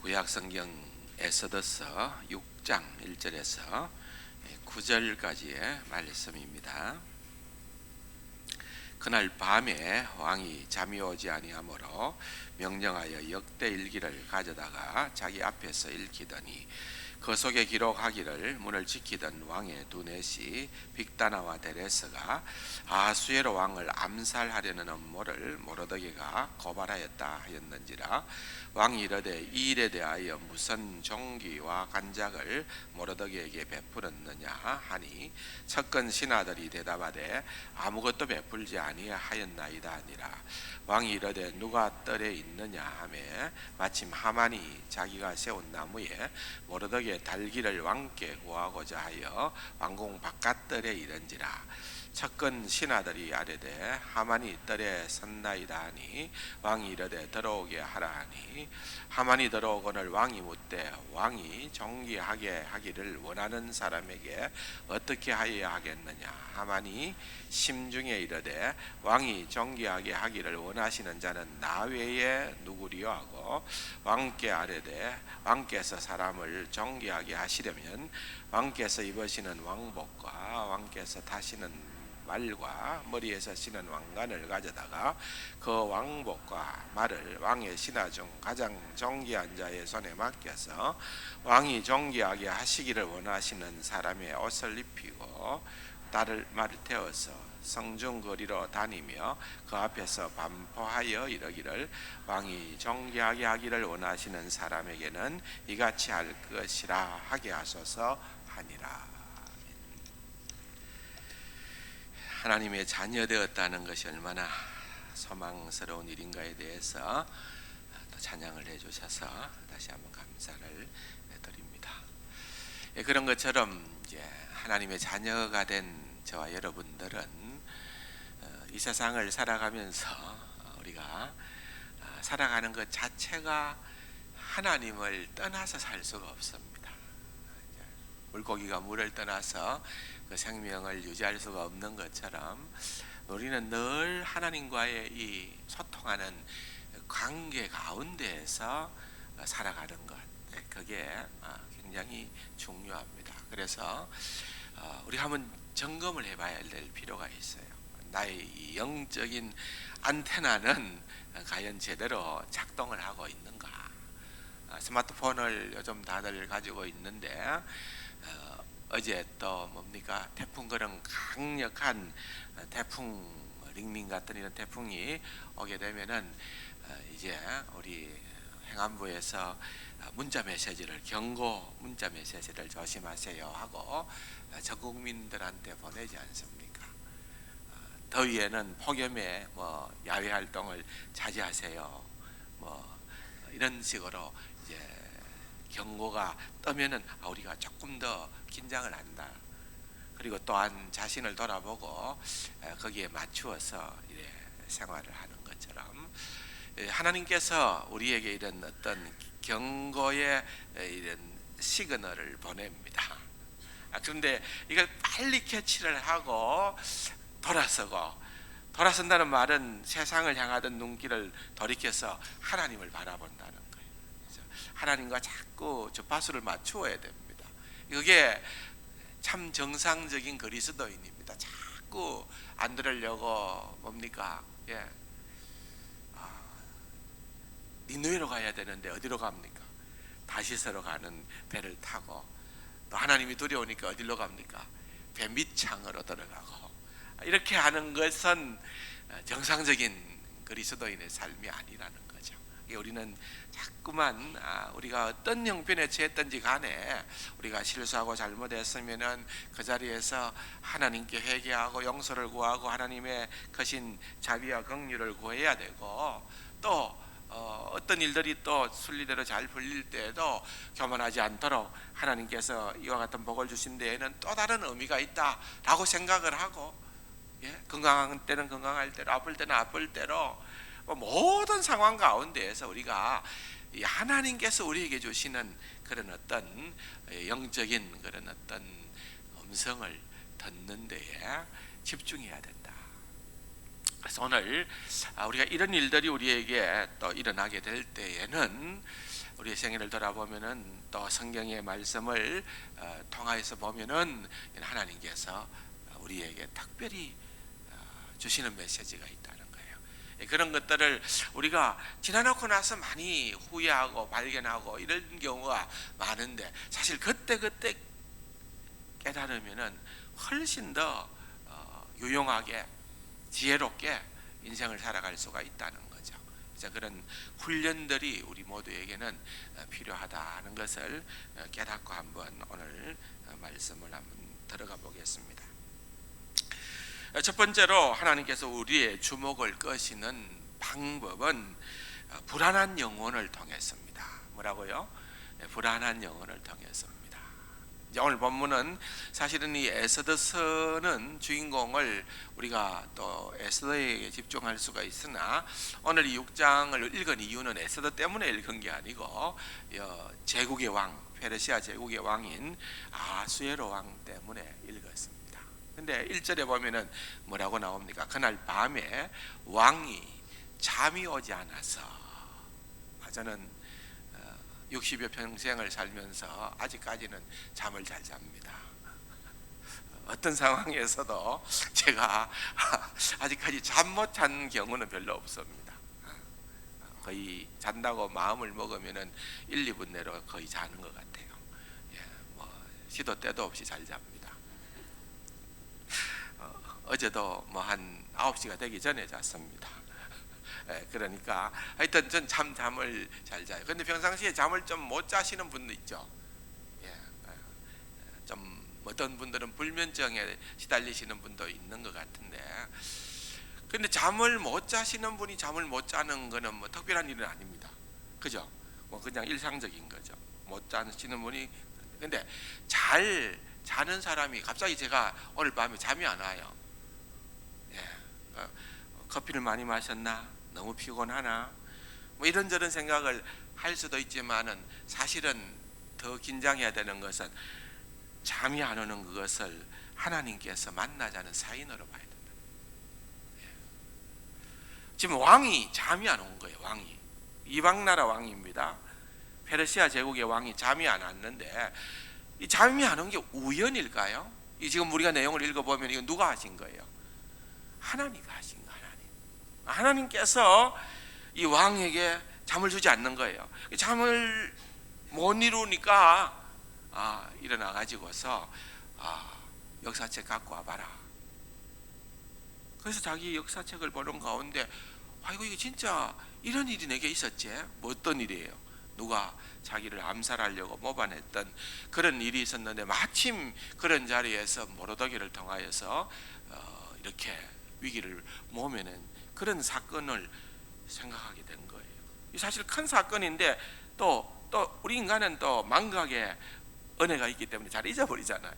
구약성경 에스더서 6장 1절에서 9절까지의 말씀입니다. 그날 밤에 왕이 잠이 오지 아니하므로 명령하여 역대 일기를 가져다가 자기 앞에서 읽히더니 그 속에 기록하기를 문을 지키던 왕의 두넷이 빅다나와 데레스가 아수에로 왕을 암살하려는 음모를 모르드게가 고발하였다 하였는지라. 왕이 이르되 이 일에 대하여 무슨 종기와 간작을 모르드게에게 베풀었느냐 하니 척근 신하들이 대답하되 아무것도 베풀지 아니하였나이다 하니라. 왕이 이르되 누가 뜰에 있느냐 하매 마침 하만이 자기가 세운 나무에 모르드게 달기를 왕께 구하고자 하여 왕궁 바깥뜰에 이른지라. 척근 신하들이 아뢰되 하만이 뜰에 섰나이다 하니 왕이 이르되 들어오게 하라 하니 하만이 들어오거늘 왕이 묻되 왕이 정기하게 하기를 원하는 사람에게 어떻게 하여야 하겠느냐. 하만이 심중에 이르되 왕이 정기하게 하기를 원하시는 자는 나 외에 누구리요 하고 왕께 아뢰되 왕께서 사람을 정기하게 하시려면 왕께서 입으시는 왕복과 왕께서 타시는 말과 머리에서 신은 왕관을 가져다가 그 왕복과 말을 왕의 신하 중 가장 정기한 자의 손에 맡겨서 왕이 정기하게 하시기를 원하시는 사람의 옷을 입히고 딸을 말을 태워서 성중 거리로 다니며 그 앞에서 반포하여 이르기를 왕이 정기하게 하기를 원하시는 사람에게는 이같이 할 것이라 하게 하소서 하니라. 하나님의 자녀 되었다는 것이 얼마나 소망스러운 일인가에 대해서 또 찬양을 해주셔서 다시 한번 감사를 드립니다. 그런 것처럼 이제 하나님의 자녀가 된 저와 여러분들은 이 세상을 살아가면서 우리가 살아가는 것 자체가 하나님을 떠나서 살 수가 없습니다. 물고기가 물을 떠나서 그 생명을 유지할 수가 없는 것처럼 우리는 늘 하나님과의 이 소통하는 관계 가운데에서 살아가는 것, 그게 굉장히 중요합니다. 그래서 우리가 한번 점검을 해봐야 될 필요가 있어요. 나의 영적인 안테나는 과연 제대로 작동을 하고 있는가? 스마트폰을 요즘 다들 가지고 있는데 어제 또 뭡니까? 태풍, 그런 강력한 태풍, 링링 같은 이런 태풍이 오게 되면은 이제 우리 행안부에서 문자 메시지를, 경고 문자 메시지를 조심하세요 하고 전 국민들한테 보내지 않습니까? 더위에는 폭염에 야외 활동을 자제하세요. 이런 식으로 이제 경고가 뜨면은 우리가 조금 더 긴장을 한다. 그리고 또한 자신을 돌아보고 거기에 맞추어서 생활을 하는 것처럼 하나님께서 우리에게 이런 어떤 경고의 이런 시그널을 보냅니다. 그런데 이걸 빨리 캐치를 하고 돌아선다는 말은 세상을 향하던 눈길을 돌이켜서 하나님을 바라본다는 거예요. 하나님과 자꾸 주파수를 맞추어야 됩니다. 이게 참 정상적인 그리스도인입니다. 자꾸 안 들으려고 뭡니까? 니누에로 가야 되는데 어디로 갑니까? 다시스로 가는 배를 타고, 또 하나님이 두려우니까 어디로 갑니까? 배 밑창으로 들어가고. 이렇게 하는 것은 정상적인 그리스도인의 삶이 아니라는 거죠. 우리는 자꾸만 우리가 어떤 형편에 처했든지 간에 우리가 실수하고 잘못했으면은 그 자리에서 하나님께 회개하고 용서를 구하고 하나님의 크신 자비와 긍휼을 구해야 되고, 또 어떤 일들이 또 순리대로 잘 풀릴 때에도 교만하지 않도록 하나님께서 이와 같은 복을 주신 데에는 또 다른 의미가 있다라고 생각을 하고, 건강한 때는 건강할 대로, 아플 때는 아플 대로 모든 상황 가운데에서 우리가 하나님께서 우리에게 주시는 그런 어떤 영적인 그런 어떤 음성을 듣는 데에 집중해야 된다. 그래서 오늘 우리가 이런 일들이 우리에게 또 일어나게 될 때에는 우리의 생애를 돌아보면은 또 성경의 말씀을 통하여서 보면은 하나님께서 우리에게 특별히 주시는 메시지가 있다는 거예요. 그런 것들을 우리가 지나놓고 나서 많이 후회하고 발견하고 이런 경우가 많은데, 사실 그때 깨달으면은 훨씬 더 유용하게 지혜롭게 인생을 살아갈 수가 있다는 거죠. 그래서 그런 훈련들이 우리 모두에게는 필요하다는 것을 깨닫고 한번 오늘 말씀을 한번 들어가 보겠습니다. 첫 번째로 하나님께서 우리의 주목을 끄시는 방법은 불안한 영혼을 통했습니다. 뭐라고요? 불안한 영혼을 통했습니다. 이제 오늘 본문은 사실은 이 에스더서는 주인공을 우리가 또 에스더에게 집중할 수가 있으나, 오늘 이 6장을 읽은 이유는 에스더 때문에 읽은 게 아니고 제국의 왕, 페르시아 제국의 왕인 아수에로 왕 때문에 읽었습니다. 근데 1절에 보면은 뭐라고 나옵니까? 그날 밤에 왕이 잠이 오지 않아서. 저는 60여 평생을 살면서 아직까지는 잠을 잘 잡니다. 어떤 상황에서도 제가 아직까지 잠 못 잔 경우는 별로 없습니다. 거의 잔다고 마음을 먹으면은 1, 2분 내로 거의 자는 것 같아요. 시도 때도 없이 잘 잡니다. 어제도 한 9시가 되기 전에 잤습니다. 그러니까 하여튼 전 잠을 잘 자요. 근데 평상시에 잠을 좀 못 자시는 분도 있죠. 좀 어떤 분들은 불면증에 시달리시는 분도 있는 것 같은데, 근데 잠을 못 자시는 분이 잠을 못 자는 거는 뭐 특별한 일은 아닙니다. 그죠? 그냥 일상적인 거죠. 못 자시는 분이. 근데 잘 자는 사람이 갑자기 제가 오늘 밤에 잠이 안 와요. 커피를 많이 마셨나? 너무 피곤하나? 이런저런 생각을 할 수도 있지만은, 사실은 더 긴장해야 되는 것은 잠이 안 오는 그것을 하나님께서 만나자는 사인으로 봐야 된다. 지금 왕이 잠이 안 온 거예요. 왕이 이방 나라 왕입니다. 페르시아 제국의 왕이 잠이 안 왔는데, 이 잠이 안 온 게 우연일까요? 이 지금 우리가 내용을 읽어보면 이거 누가 하신 거예요? 하나님이 하신 거예요. 하나님께서 이 왕에게 잠을 주지 않는 거예요. 잠을 못 이루니까 일어나 가지고서 역사책 갖고 와봐라. 그래서 자기 역사책을 보는 가운데, 이거 진짜 이런 일이 내게 있었지? 뭐 어떤 일이에요? 누가 자기를 암살하려고 모반했던 그런 일이 있었는데, 마침 그런 자리에서 모르드게를 통하여서 이렇게 위기를 모면은 그런 사건을 생각하게 된 거예요. 사실 큰 사건인데 또 우리 인간은 또 망각의 은혜가 있기 때문에 잘 잊어버리잖아요.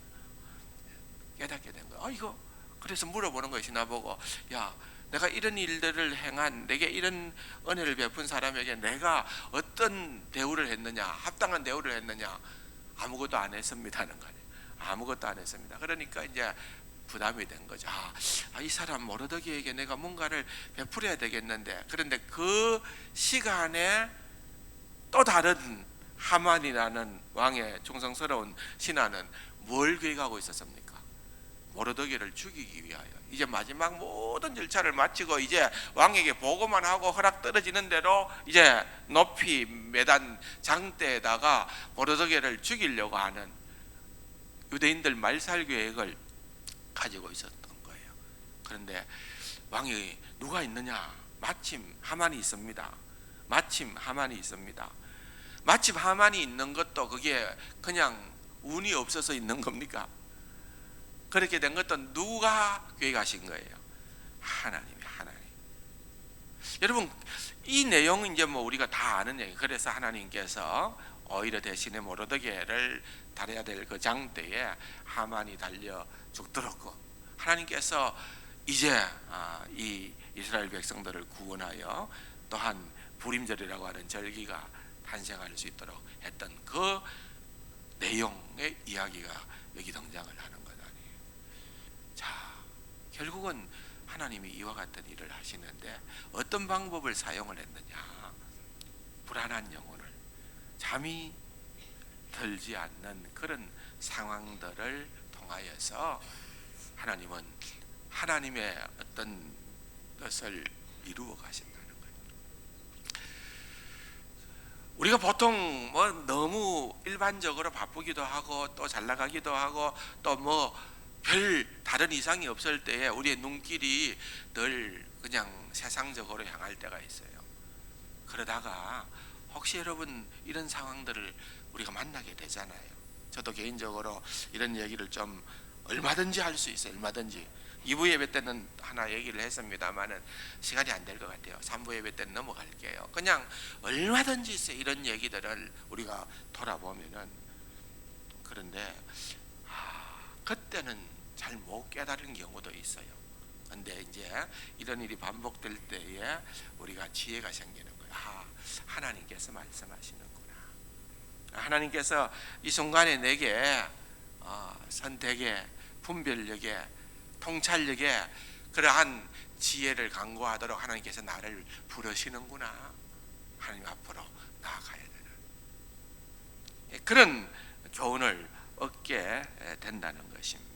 깨닫게 된 거예요. 이거 그래서 물어보는 것이 나보고, 야, 내가 이런 일들을 행한, 내게 이런 은혜를 베푼 사람에게 내가 어떤 대우를 했느냐, 합당한 대우를 했느냐? 아무것도 안 했습니다는 거예요. 아무것도 안 했습니다. 그러니까 이제 부담이 된 거죠. 이 사람 모르드게에게 내가 뭔가를 베풀어야 되겠는데, 그런데 그 시간에 또 다른 하만이라는 왕의 충성스러운 신하는 뭘 계획하고 있었습니까? 모르드게를 죽이기 위하여 이제 마지막 모든 절차를 마치고 이제 왕에게 보고만 하고 허락 떨어지는 대로 이제 높이 매단 장대에다가 모르드게를 죽이려고 하는 유대인들 말살 계획을 가지고 있었던 거예요. 그런데 왕이 누가 있느냐? 마침 하만이 있습니다. 마침 하만이 있는 것도 그게 그냥 운이 없어서 있는 겁니까? 그렇게 된 것도 누가 계획하신 거예요? 하나님. 여러분, 이 내용은 이제 우리가 다 아는 얘기. 그래서 하나님께서 오히려 대신에 모르드게를 달아야 될 그 장대에 하만이 달려 죽도록 하나님께서 이제 이 이스라엘 백성들을 구원하여 또한 부림절이라고 하는 절기가 탄생할 수 있도록 했던 그 내용의 이야기가 여기 등장을 하는 것 아니에요. 자, 결국은 하나님이 이와 같은 일을 하시는데 어떤 방법을 사용을 했느냐? 불안한 영혼을, 잠이 들지 않는 그런 상황들을 통하여서 하나님은 하나님의 어떤 것을 이루어 가신다는 거예요. 우리가 보통 뭐 너무 일반적으로 바쁘기도 하고 또 잘 나가기도 하고 또 뭐 별 다른 이상이 없을 때에 우리의 눈길이 늘 그냥 세상적으로 향할 때가 있어요. 그러다가 혹시 여러분 이런 상황들을 우리가 만나게 되잖아요. 저도 개인적으로 이런 얘기를 좀 얼마든지 할 수 있어요. 얼마든지 2부 예배 때는 하나 얘기를 했습니다만은 시간이 안 될 것 같아요. 3부 예배 때는 넘어갈게요. 그냥 얼마든지 있어요. 이런 얘기들을 우리가 돌아보면은. 그런데 그때는 잘 못 깨달은 경우도 있어요. 근데 이제 이런 일이 반복될 때에 우리가 지혜가 생기는 거예요. 하나님께서 말씀하시는구나. 하나님께서 이 순간에 내게 선택에, 분별력에, 통찰력에 그러한 지혜를 강구하도록 하나님께서 나를 부르시는구나. 하나님 앞으로 나아가야 되는 그런 교훈을 얻게 된다는 것입니다.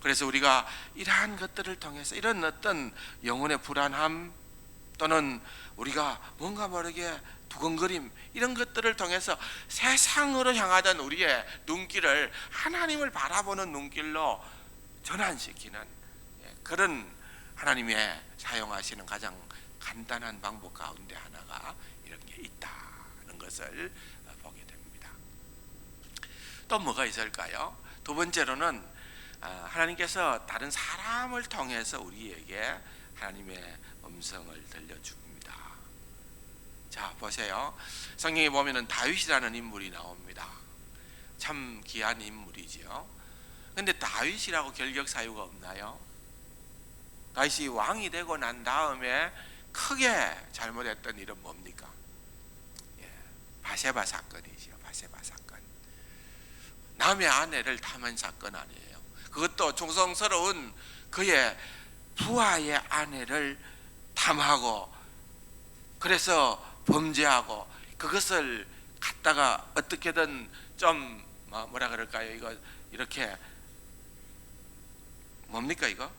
그래서 우리가 이러한 것들을 통해서 이런 어떤 영혼의 불안함 또는 우리가 뭔가 모르게 두근거림 이런 것들을 통해서 세상으로 향하던 우리의 눈길을 하나님을 바라보는 눈길로 전환시키는 그런 하나님의 사용하시는 가장 간단한 방법 가운데 하나가 이런 게 있다는 것을 보게 됩니다. 또 뭐가 있을까요? 두 번째로는 하나님께서 다른 사람을 통해서 우리에게 하나님의 음성을 들려줍니다. 자, 보세요. 성경에 보면은 다윗이라는 인물이 나옵니다. 참 귀한 인물이지요. 근데 다윗이라고 결격 사유가 없나요? 다윗이 왕이 되고 난 다음에 크게 잘못했던 일은 뭡니까? 바세바 사건이지요. 바세바 사건. 남의 아내를 탐한 사건 아니에요. 그것도 충성스러운 그의 부하의 아내를 탐하고 그래서 범죄하고 그것을 갖다가 어떻게든 좀 뭐라 그럴까요? 이거 이렇게 뭡니까 이거?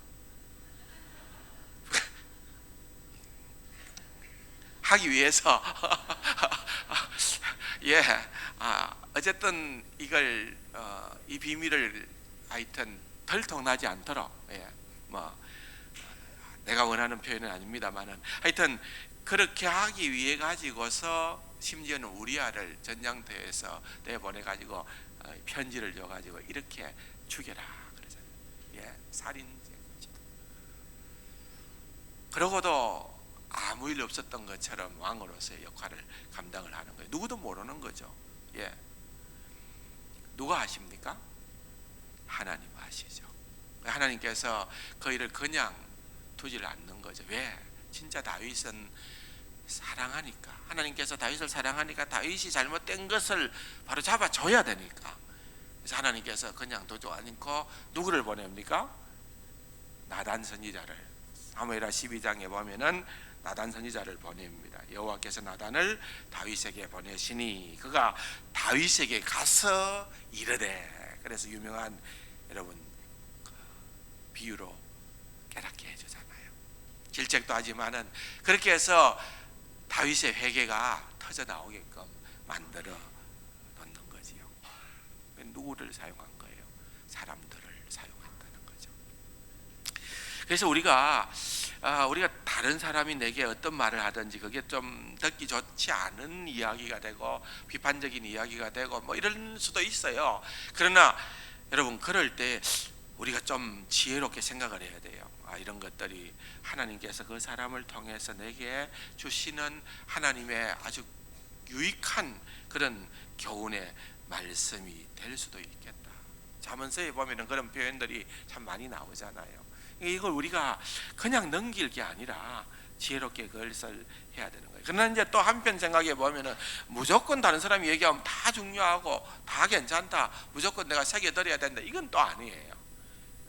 하기 위해서 어쨌든 이걸 이 비밀을 하여튼 덜통나지 않도록 내가 원하는 표현은 아닙니다만은 하여튼 그렇게 하기 위해 가지고서 심지어는 우리아를 전장터에서 내보내 가지고 편지를 줘 가지고 이렇게 죽여라 그러잖아요. 살인죄. 그러고도 아무 일 없었던 것처럼 왕으로서의 역할을 감당을 하는 거예요. 누구도 모르는 거죠. 누가 아십니까? 하나님 아시죠. 하나님께서 그 일을 그냥 두질 않는 거죠. 왜? 진짜 다윗은 사랑하니까. 하나님께서 다윗을 사랑하니까 다윗이 잘못된 것을 바로 잡아줘야 되니까. 그래서 하나님께서 그냥 두지 않고 누구를 보냅니까? 나단 선지자를. 사무엘하 12장에 보면은 나단 선지자를 보냅니다. 여호와께서 나단을 다윗에게 보내시니 그가 다윗에게 가서 이르되. 그래서 유명한 여러분 비유로 깨닫게 해주잖아요. 질책도 하지만은 그렇게 해서 다윗의 회개가 터져 나오게끔 만들어 놓는 거지요. 누구를 사용한 거예요? 사람들을 사용한다는 거죠. 그래서 우리가 다른 사람이 내게 어떤 말을 하든지 그게 좀 듣기 좋지 않은 이야기가 되고 비판적인 이야기가 되고 뭐 이럴 수도 있어요. 그러나 여러분 그럴 때 우리가 좀 지혜롭게 생각을 해야 돼요. 이런 것들이 하나님께서 그 사람을 통해서 내게 주시는 하나님의 아주 유익한 그런 교훈의 말씀이 될 수도 있겠다. 잠언서에 보면은 그런 표현들이 참 많이 나오잖아요. 이걸 우리가 그냥 넘길 게 아니라 지혜롭게 그것을 해야 되는 거예요. 그러나 이제 또 한편 생각해 보면은 무조건 다른 사람이 얘기하면 다 중요하고 다 괜찮다, 무조건 내가 새겨들어야 된다, 이건 또 아니에요.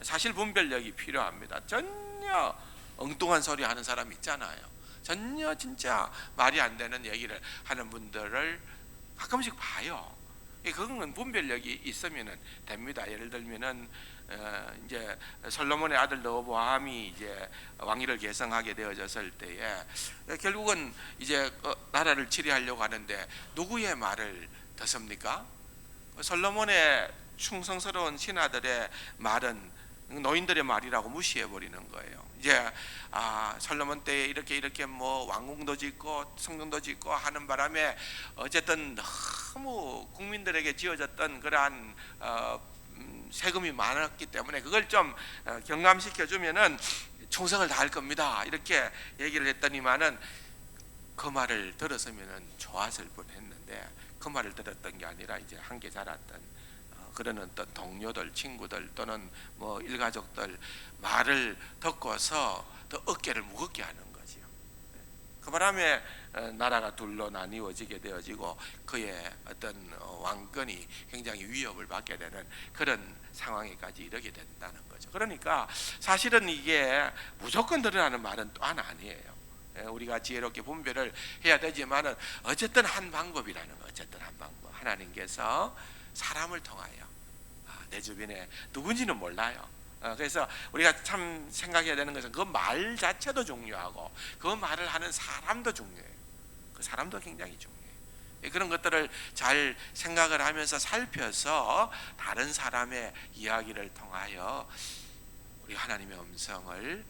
사실 분별력이 필요합니다. 전혀 엉뚱한 소리 하는 사람 있잖아요. 전혀 진짜 말이 안 되는 얘기를 하는 분들을 가끔씩 봐요. 그건 분별력이 있으면은 됩니다. 예를 들면은 이제 솔로몬의 아들 르호보암이 이제 왕위를 계승하게 되어졌을 때에 결국은 이제 나라를 치리하려고 하는데 누구의 말을 듣습니까? 솔로몬의 충성스러운 신하들의 말은 노인들의 말이라고 무시해 버리는 거예요. 이제 솔로몬 때에 이렇게 뭐 왕궁도 짓고 성전도 짓고 하는 바람에 어쨌든 너무 국민들에게 지어졌던 그러한 세금이 많았기 때문에 그걸 좀 경감시켜 주면은 충성을 다할 겁니다. 이렇게 얘기를 했더니만은 그 말을 들었으면은 좋았을 뻔했는데 그 말을 들었던 게 아니라 이제 함께 자랐던 그런 어떤 동료들, 친구들 또는 뭐 일가족들 말을 듣고서 더 어깨를 무겁게 하는 거지요. 그 바람에 나라가 둘로 나뉘어지게 되어지고 그의 어떤 왕권이 굉장히 위협을 받게 되는 그런 상황에까지 이르게 된다는 거죠. 그러니까 사실은 이게 무조건 드러나는 말은 또한 아니에요. 우리가 지혜롭게 분별을 해야 되지만은 어쨌든 한 방법이라는 거, 어쨌든 한 방법. 하나님께서 사람을 통하여 내 주변에 누군지는 몰라요. 그래서 우리가 참 생각해야 되는 것은 그 말 자체도 중요하고 그 말을 하는 사람도 중요해요. 그 사람도 굉장히 중요해요. 그런 것들을 잘 생각을 하면서 살펴서 다른 사람의 이야기를 통하여 우리 하나님의 음성을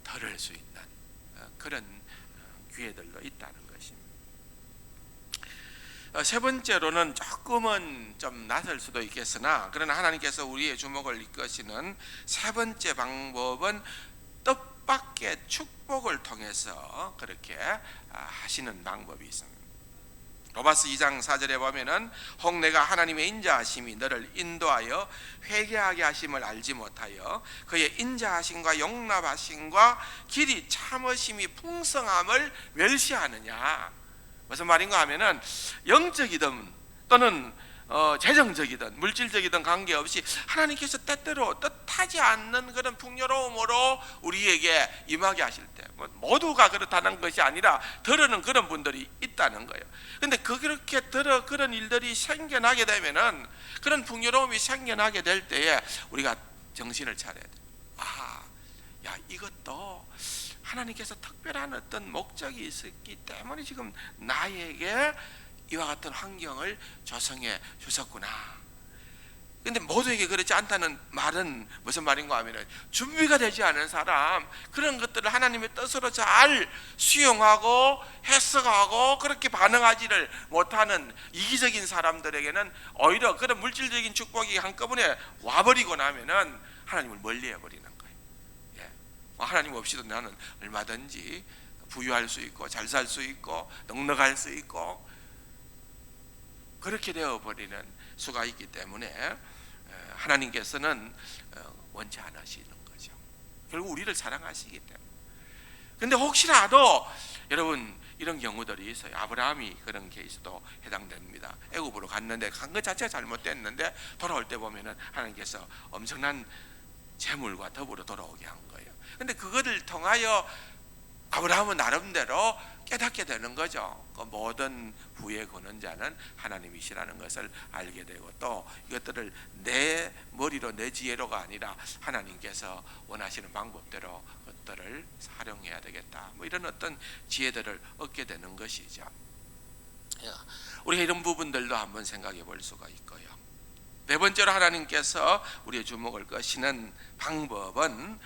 들을 수 있는 그런 기회들도 있다는 것입니다. 세 번째로는 조금은 좀 낯설 수도 있겠으나 그러나 하나님께서 우리의 주목을 이끄시는 세 번째 방법은 뜻밖의 축복을 통해서 그렇게 하시는 방법이 있습니다. 로마서 2장 4절에 보면은 혹 내가 하나님의 인자하심이 너를 인도하여 회개하게 하심을 알지 못하여 그의 인자하심과 용납하심과 길이 참으심이 풍성함을 멸시하느냐. 무슨 말인가 하면은 영적이든 또는 재정적이든 물질적이든 관계없이 하나님께서 때때로 뜻하지 않는 그런 풍요로움으로 우리에게 임하게 하실 때 모두가 그렇다는 것이 아니라 들으는 그런 분들이 있다는 거예요. 근데 그렇게 그런 일들이 생겨나게 되면은 그런 풍요로움이 생겨나게 될 때에 우리가 정신을 차려야 돼요. 야 이것도 하나님께서 특별한 어떤 목적이 있었기 때문에 지금 나에게 이와 같은 환경을 조성해 주셨구나. 근데 모두에게 그렇지 않다는 말은 무슨 말인가 하면 준비가 되지 않은 사람, 그런 것들을 하나님의 뜻으로 잘 수용하고 해석하고 그렇게 반응하지를 못하는 이기적인 사람들에게는 오히려 그런 물질적인 축복이 한꺼번에 와버리고 나면은 하나님을 멀리해버리는 거예요. 하나님 없이도 나는 얼마든지 부유할 수 있고 잘 살 수 있고 넉넉할 수 있고 그렇게 되어버리는 수가 있기 때문에 하나님께서는 원치 않으시는 거죠. 결국 우리를 사랑하시기 때문에. 근데 혹시라도 여러분 이런 경우들이 있어요. 아브라함이 그런 케이스도 해당됩니다. 애굽으로 갔는데 간 것 자체가 잘못됐는데 돌아올 때 보면은 하나님께서 엄청난 재물과 더불어 돌아오게 한 거예요. 근데 그것을 통하여 아브라함은 나름대로 깨닫게 되는 거죠. 그 모든 부의 근원자는 하나님이시라는 것을 알게 되고 또 이것들을 내 머리로 내 지혜로가 아니라 하나님께서 원하시는 방법대로 그것들을 활용해야 되겠다. 뭐 이런 어떤 지혜들을 얻게 되는 것이죠. 우리가 이런 부분들도 한번 생각해 볼 수가 있고요. 네 번째로 하나님께서 우리의 주목을 끄시는 방법은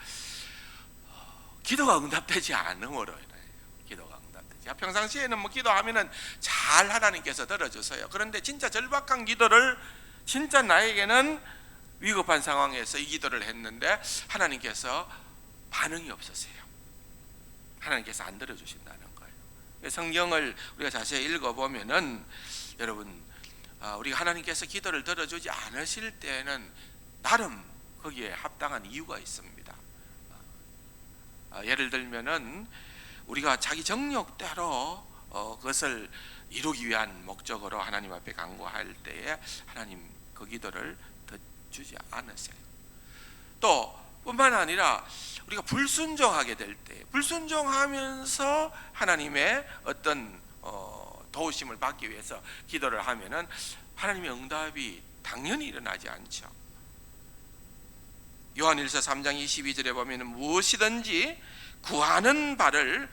기도가 응답되지 않음으로 인해요. 기도가 응답되지. 평상시에는 뭐 기도하면은 잘 하나님께서 들어주세요. 그런데 진짜 절박한 기도를 진짜 나에게는 위급한 상황에서 이 기도를 했는데 하나님께서 반응이 없으세요. 하나님께서 안 들어주신다는 거예요. 성경을 우리가 자세히 읽어보면은 여러분 우리가 하나님께서 기도를 들어주지 않으실 때는 나름 거기에 합당한 이유가 있습니다. 예를 들면은 우리가 자기 정욕대로 그것을 이루기 위한 목적으로 하나님 앞에 간구할 때에 하나님 그 기도를 듣주지 않으세요. 또 뿐만 아니라 우리가 불순종하게 될 때 불순종하면서 하나님의 어떤 도우심을 받기 위해서 기도를 하면은 하나님의 응답이 당연히 일어나지 않죠. 요한일서 3장 22절에 보면은 무엇이든지 구하는 바를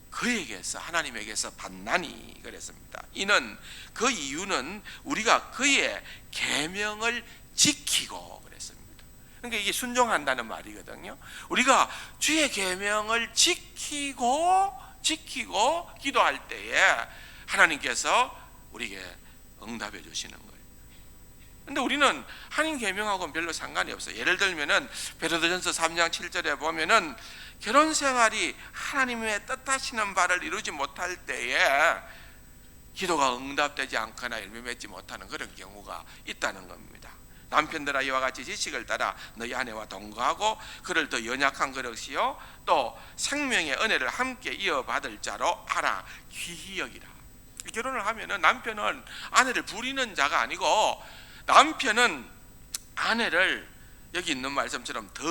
그에게서 하나님에게서 받나니 그랬습니다. 그 이유는 우리가 그의 계명을 지키고 그랬습니다. 그러니까 이게 순종한다는 말이거든요. 우리가 주의 계명을 지키고 기도할 때에 하나님께서 우리에게 응답해 주시는 거예요. 근데 우리는 하나님 계명하고는 별로 상관이 없어요. 예를 들면은 베드로전서 3장 7절에 보면은 결혼 생활이 하나님의 뜻하시는 바를 이루지 못할 때에 기도가 응답되지 않거나 열매 맺지 못하는 그런 경우가 있다는 겁니다. 남편들아 이와 같이 지식을 따라 너희 아내와 동거하고 그를 더 연약한 그릇이요 또 생명의 은혜를 함께 이어받을 자로 하라 귀히 여기라. 결혼을 하면은 남편은 아내를 부리는 자가 아니고 남편은 아내를 여기 있는 말씀처럼 더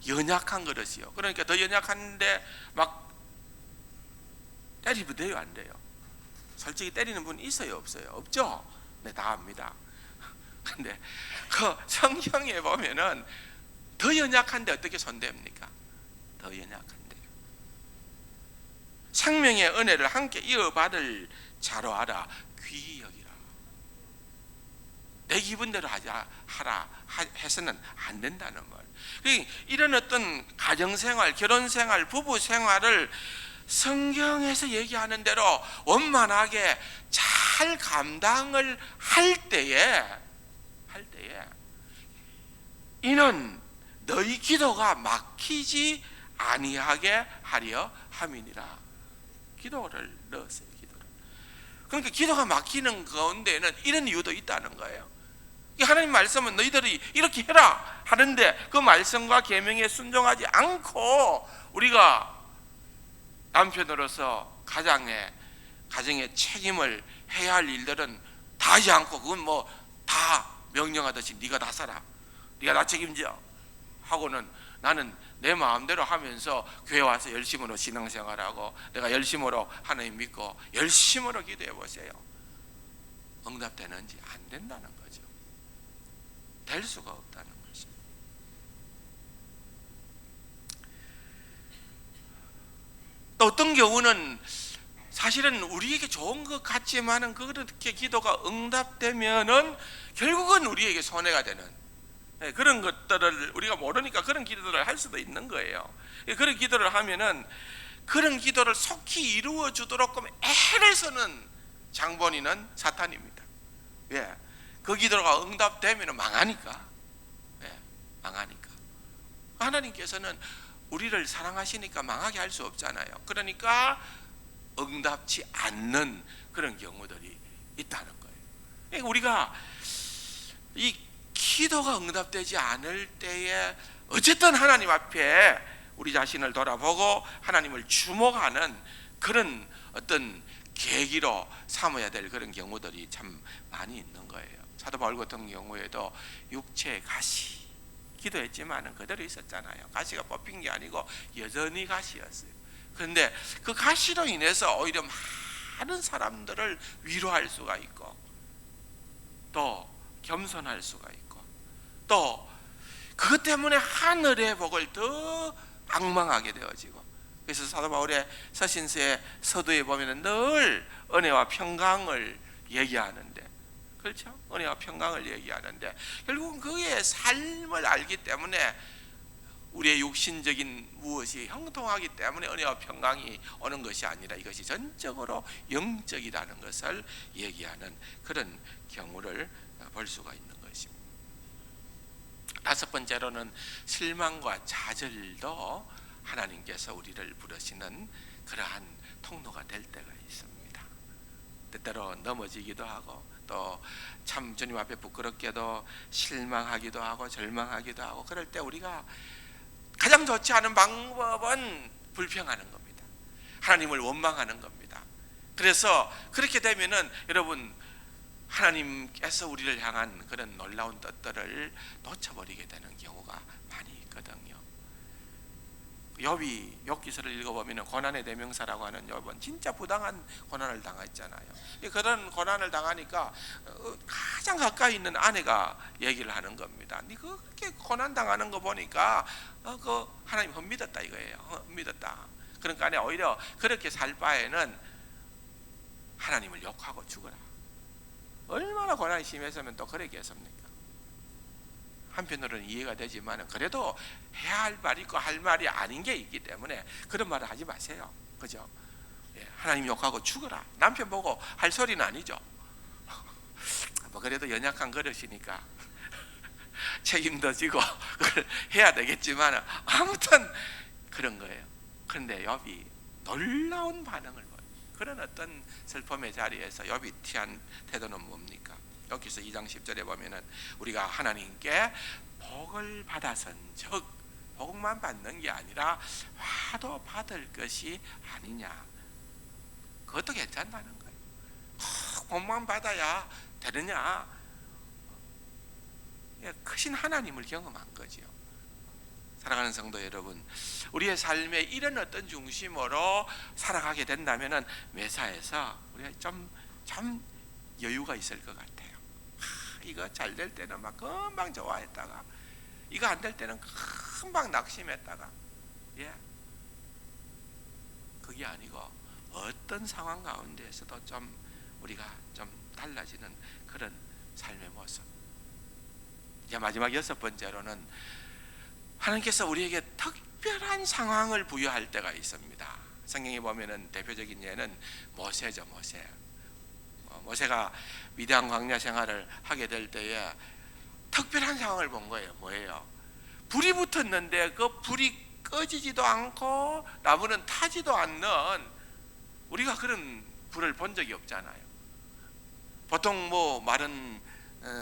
연약한 그릇이요. 그러니까 더 연약한데 막 때리면 돼요, 안 돼요? 솔직히 때리는 분 있어요, 없어요? 없죠? 네, 다 압니다. 근데 그 성경에 보면은 더 연약한데 어떻게 손댑니까? 더 연약한데 생명의 은혜를 함께 이어받을 자로 하라 귀히 여기라. 내 기분대로 하라 해서는 안 된다는 말. 이런 어떤 가정생활, 결혼생활, 부부생활을 성경에서 얘기하는 대로 원만하게 잘 감당을 할 때에 이는 너희 기도가 막히지 아니하게 하려 함이니라. 기도를 넣었어요. 그러니까 기도가 막히는 가운데에는 이런 이유도 있다는 거예요. 하나님 말씀은 너희들이 이렇게 해라 하는데 그 말씀과 계명에 순종하지 않고 우리가 남편으로서 가정의 책임을 해야 할 일들은 다 하지 않고 그건 뭐 다 명령하듯이 네가 다 살아, 네가 다 책임져 하고는 나는 내 마음대로 하면서 교회 와서 열심으로 신앙생활하고 내가 열심으로 하나님 믿고 열심으로 기도해 보세요. 응답되는지 안 된다는 거죠. 될 수가 없다는 것이. 또 어떤 경우는 사실은 우리에게 좋은 것 같지만은 그렇게 기도가 응답되면은 결국은 우리에게 손해가 되는 그런 것들을 우리가 모르니까 그런 기도를 할 수도 있는 거예요. 그런 기도를 하면은 그런 기도를 속히 이루어 주도록 애를 쓰는 장본인은 사탄입니다. 왜? 그 기도가 응답되면 망하니까. 왜? 망하니까. 하나님께서는 우리를 사랑하시니까 망하게 할 수 없잖아요. 그러니까 응답치 않는 그런 경우들이 있다는 거예요. 그러니까 우리가 이 기도가 응답되지 않을 때에 어쨌든 하나님 앞에 우리 자신을 돌아보고 하나님을 주목하는 그런 어떤 계기로 삼아야 될 그런 경우들이 참 많이 있는 거예요. 사도 바울 같은 경우에도 육체의 가시 기도했지만은 그대로 있었잖아요. 가시가 뽑힌 게 아니고 여전히 가시였어요. 그런데 그 가시로 인해서 오히려 많은 사람들을 위로할 수가 있고 또 겸손할 수가 있고 또 그것 때문에 하늘의 복을 더 앙망하게 되어지고 그래서 사도 바울의 서신서의 서두에 보면 늘 은혜와 평강을 얘기하는데 그렇죠? 은혜와 평강을 얘기하는데 결국은 그의 삶을 알기 때문에 우리의 육신적인 무엇이 형통하기 때문에 은혜와 평강이 오는 것이 아니라 이것이 전적으로 영적이라는 것을 얘기하는 그런 경우를 볼 수가 있는 것입니다. 다섯 번째로는 실망과 좌절도 하나님께서 우리를 부르시는 그러한 통로가 될 때가 있습니다. 때때로 넘어지기도 하고 또 참 주님 앞에 부끄럽게도 실망하기도 하고 절망하기도 하고 그럴 때 우리가 가장 좋지 않은 방법은 불평하는 겁니다. 하나님을 원망하는 겁니다. 그래서 그렇게 되면은 여러분 하나님께서 우리를 향한 그런 놀라운 뜻들을 놓쳐버리게 되는 경우가 많이 있거든요. 욥이 욥기서를 읽어보면 고난의 대명사라고 하는 욥은 진짜 부당한 고난을 당했잖아요. 그런 고난을 당하니까 가장 가까이 있는 아내가 얘기를 하는 겁니다. 네 그렇게 고난 당하는 거 보니까 그 하나님 헛믿었다 이거예요. 헛믿었다. 그러니까 아내 오히려 그렇게 살 바에는 하나님을 욕하고 죽어라. 얼마나 고난이 심했으면 또 그랬겠습니까? 한편으로는 이해가 되지만 그래도 해야 할 말이 있고 할 말이 아닌 게 있기 때문에 그런 말을 하지 마세요. 그죠? 하나님 욕하고 죽어라. 남편 보고 할 소리는 아니죠. 뭐 그래도 연약한 그릇이니까 책임도 지고 그걸 해야 되겠지만 아무튼 그런 거예요. 그런데 욥이 놀라운 반응을 보여요. 그런 어떤 슬픔의 자리에서 욥이 취한 태도는 뭡니까? 여기서 2장 10절에 보면은 우리가 하나님께 복을 받아선즉 복만 받는 게 아니라 화도 받을 것이 아니냐. 그것도 괜찮다는 거예요. 복만 받아야 되느냐. 크신 하나님을 경험한 거죠. 사랑하는 성도 여러분, 우리의 삶에 이런 어떤 중심으로 살아가게 된다면은 매사에서 우리가 좀 여유가 있을 것 같아요. 이거 잘 될 때는 막 금방 좋아했다가 이거 안 될 때는 금방 낙심했다가 그게 아니고 어떤 상황 가운데에서도 좀 우리가 좀 달라지는 그런 삶의 모습. 이제 마지막 6번째로는 하나님께서 우리에게 특별한 상황을 부여할 때가 있습니다. 성경에 보면은 대표적인 예는 모세죠. 모세가 미디안 광야 생활을 하게 될 때에 특별한 상황을 본 거예요. 뭐예요? 불이 붙었는데 그 불이 꺼지지도 않고 나무는 타지도 않는, 우리가 그런 불을 본 적이 없잖아요. 보통 뭐 마른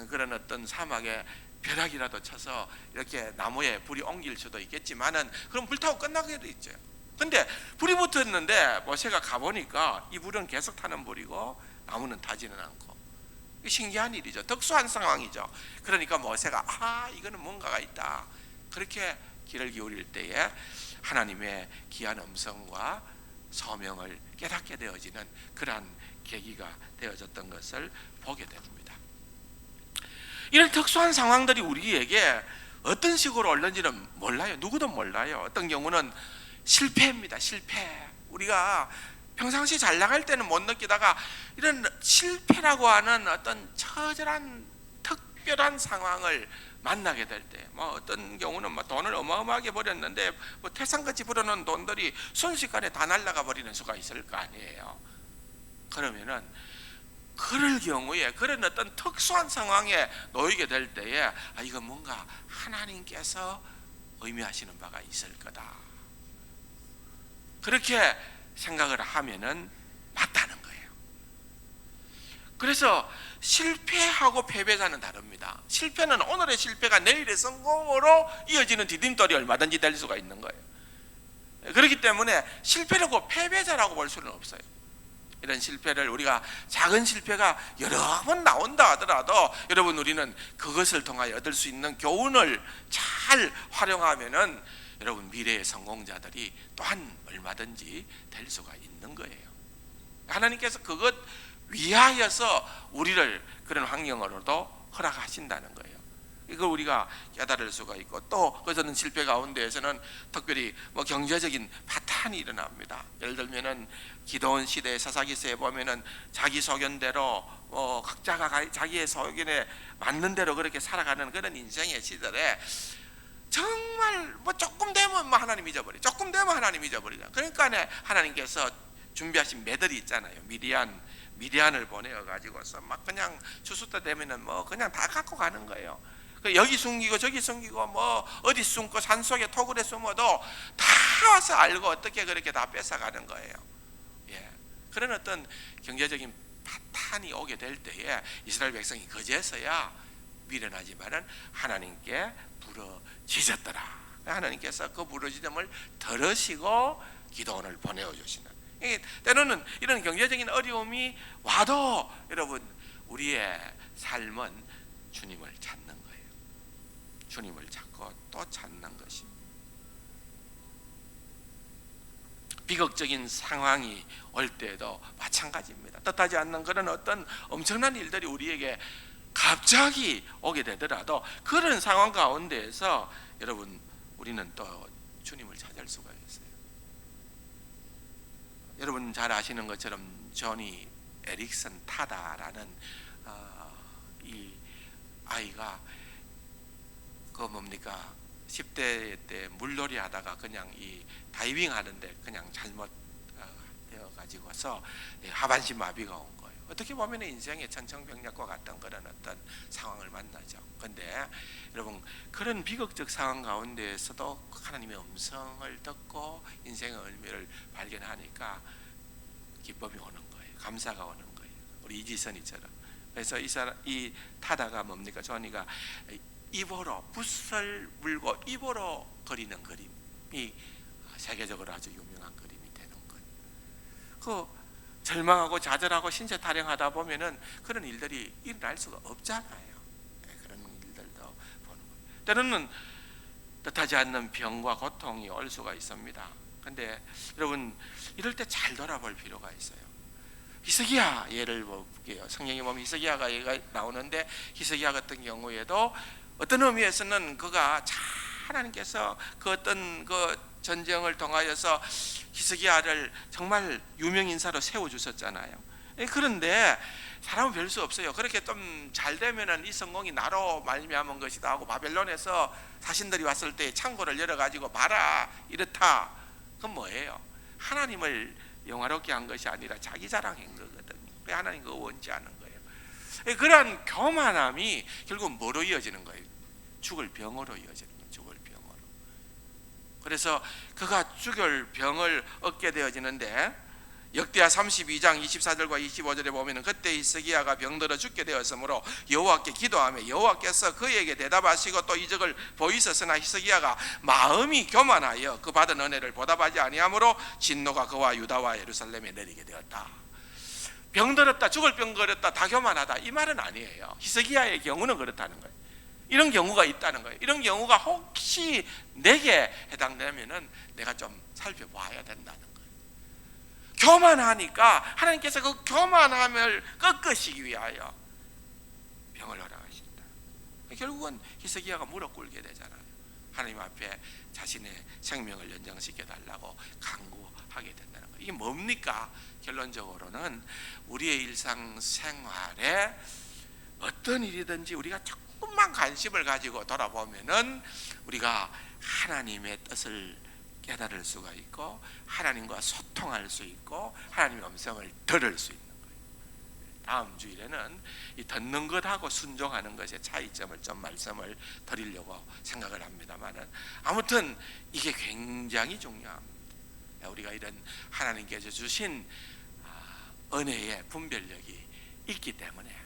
그런 어떤 사막에 벼락이라도 쳐서 이렇게 나무에 불이 옮길 수도 있겠지만은 그럼 불타고 끝나게도 있죠. 근데 불이 붙었는데 모세가 가보니까 이 불은 계속 타는 불이고 나무는 타지는 않고, 신기한 일이죠. 특수한 상황이죠. 그러니까 모세가 이거는 뭔가가 있다, 그렇게 귀를 기울일 때에 하나님의 귀한 음성과 소명을 깨닫게 되어지는 그러한 계기가 되어졌던 것을 보게 됩니다. 이런 특수한 상황들이 우리에게 어떤 식으로 올는지는 몰라요. 누구도 몰라요. 어떤 경우는 실패입니다. 실패. 우리가 평상시 잘 나갈 때는 못 느끼다가 이런 실패라고 하는 어떤 처절한 특별한 상황을 만나게 될 때, 뭐 어떤 경우는 뭐 돈을 어마어마하게 버렸는데 뭐 태산같이 벌어놓은 돈들이 순식간에 다 날아가 버리는 수가 있을 거 아니에요. 그러면은 그럴 경우에 그런 어떤 특수한 상황에 놓이게 될 때에 이건 뭔가 하나님께서 의미하시는 바가 있을 거다, 그렇게 생각을 하면은 맞다는 거예요. 그래서 실패하고 패배자는 다릅니다. 실패는 오늘의 실패가 내일의 성공으로 이어지는 디딤돌이 얼마든지 될 수가 있는 거예요. 그렇기 때문에 실패라고 패배자라고 볼 수는 없어요. 이런 실패를, 우리가 작은 실패가 여러 번 나온다 하더라도 여러분, 우리는 그것을 통하여 얻을 수 있는 교훈을 잘 활용하면은 여러분, 미래의 성공자들이 또한 얼마든지 될 수가 있는 거예요. 하나님께서 그것 위하여서 우리를 그런 환경으로도 허락하신다는 거예요. 이걸 우리가 깨달을 수가 있고, 또 그것은 실패 가운데에서는 특별히 뭐 경제적인 파탄이 일어납니다. 예를 들면은 기도원 시대의 사사기서에 보면은 자기 소견대로 각자가 자기의 소견에 맞는 대로 그렇게 살아가는 그런 인생의 시절에 정말 뭐 조금 되면 뭐 하나님 잊어버려, 조금 되면 하나님 잊어버리자. 그러니까 하나님께서 준비하신 매들이 있잖아요. 미디안을 보내어 가지고서 막 그냥 추수 때 되면은 뭐 그냥 다 갖고 가는 거예요. 여기 숨기고 저기 숨기고 뭐 어디 숨고 산속에 토굴에 숨어도 다 와서 알고 어떻게 그렇게 다 뺏어가는 거예요. 그런 어떤 경제적인 파탄이 오게 될 때에 이스라엘 백성이 그제서야 미련하지만은 하나님께 부르짖었더라. 하나님께서 그 부르짖음을 들으시고 기도원을 보내어 주시는. 때로는 이런 경제적인 어려움이 와도 여러분, 우리의 삶은 주님을 찾는 거예요. 주님을 찾고 또 찾는 것입니다. 비극적인 상황이 올 때에도 마찬가지입니다. 뜻하지 않는 그런 어떤 엄청난 일들이 우리에게 갑자기 오게 되더라도 그런 상황 가운데에서 여러분 우리는 또 주님을 찾을 수가 있어요. 여러분 잘 아시는 것처럼 조니 에릭슨 타다라는 이 아이가 그 뭡니까 10대 때 물놀이 하다가 그냥 이 다이빙 하는데 그냥 잘못 되어 가지고서 하반신 마비가 온 거예요. 어떻게 보면 인생의 천청병약과 같은 그런 어떤 상황을 만나죠. 그런데 여러분 그런 비극적 상황 가운데에서도 하나님의 음성을 듣고 인생의 의미를 발견하니까 기쁨이 오는 거예요. 감사가 오는 거예요. 우리 이지선이처럼. 그래서 이 타다가 뭡니까? 조니가 입으로 붓을 물고 입으로 그리는 그림이 세계적으로 아주 유명한 그림이 되는 거예요. 그 절망하고 좌절하고 신체 타령하다 보면은 그런 일들이 일어날 수가 없잖아요. 그런 일들도 보는 거예요. 때로는 뜻하지 않는 병과 고통이 올 수가 있습니다. 근데 여러분 이럴 때 잘 돌아볼 필요가 있어요. 히스기야 예를 볼게요. 성경에 보면 히스기야가 얘가 나오는데 히스기야 같은 경우에도 어떤 의미에서는 그가 하나님께서 그 어떤 그 전쟁을 통하여서 히스기야를 정말 유명 인사로 세워 주셨잖아요. 그런데 사람은 별 수 없어요. 그렇게 좀 잘 되면은 이 성공이 나로 말미암은 것이다 하고 바벨론에서 사신들이 왔을 때 창고를 열어 가지고 봐라 이렇다. 그건 뭐예요? 하나님을 영화롭게 한 것이 아니라 자기 자랑한 거거든요. 하나님 그거 원치 않은 거예요. 그러한 교만함이 결국 뭐로 이어지는 거예요? 죽을 병으로 이어지는 거예요. 죽을 병으로. 그래서 그가 죽을 병을 얻게 되어지는데 역대하 32장 24절과 25절에 보면은 그때 히스기야가 병들어 죽게 되었으므로 여호와께 기도하며 여호와께서 그에게 대답하시고 또 이적을 보이셨으나 히스기야가 마음이 교만하여 그 받은 은혜를 보답하지 아니하므로 진노가 그와 유다와 예루살렘에 내리게 되었다. 병들었다, 죽을 병 걸었다, 다 교만하다 이 말은 아니에요. 히스기야의 경우는 그렇다는 거예요. 이런 경우가 있다는 거예요. 이런 경우가 혹시 내게 해당되면은 내가 좀 살펴봐야 된다는 거예요. 교만하니까 하나님께서 그 교만함을 꺾으시기 위하여 병을 허락하신다. 결국은 히스기야가 무릎 꿇게 되잖아요. 하나님 앞에 자신의 생명을 연장시켜 달라고 간구하게 된다는 거예요. 이게 뭡니까? 결론적으로는 우리의 일상생활에 어떤 일이든지 우리가 조금만 관심을 가지고 돌아보면은 우리가 하나님의 뜻을 깨달을 수가 있고 하나님과 소통할 수 있고 하나님의 음성을 들을 수 있는 거예요. 다음 주일에는 이 듣는 것하고 순종하는 것의 차이점을 좀 말씀을 드리려고 생각을 합니다만은 아무튼 이게 굉장히 중요합니다. 우리가 이런 하나님께서 주신 은혜의 분별력이 있기 때문에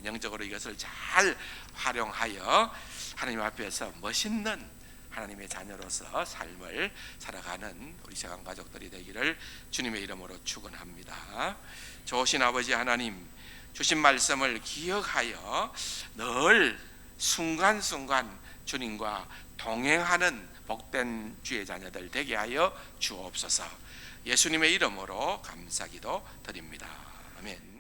영적으로 이것을 잘 활용하여 하나님 앞에서 멋있는 하나님의 자녀로서 삶을 살아가는 우리 세상 가족들이 되기를 주님의 이름으로 축원합니다. 좋으신 아버지 하나님, 주신 말씀을 기억하여 늘 순간순간 주님과 동행하는 복된 주의 자녀들 되게 하여 주옵소서. 예수님의 이름으로 감사기도 드립니다. 아멘.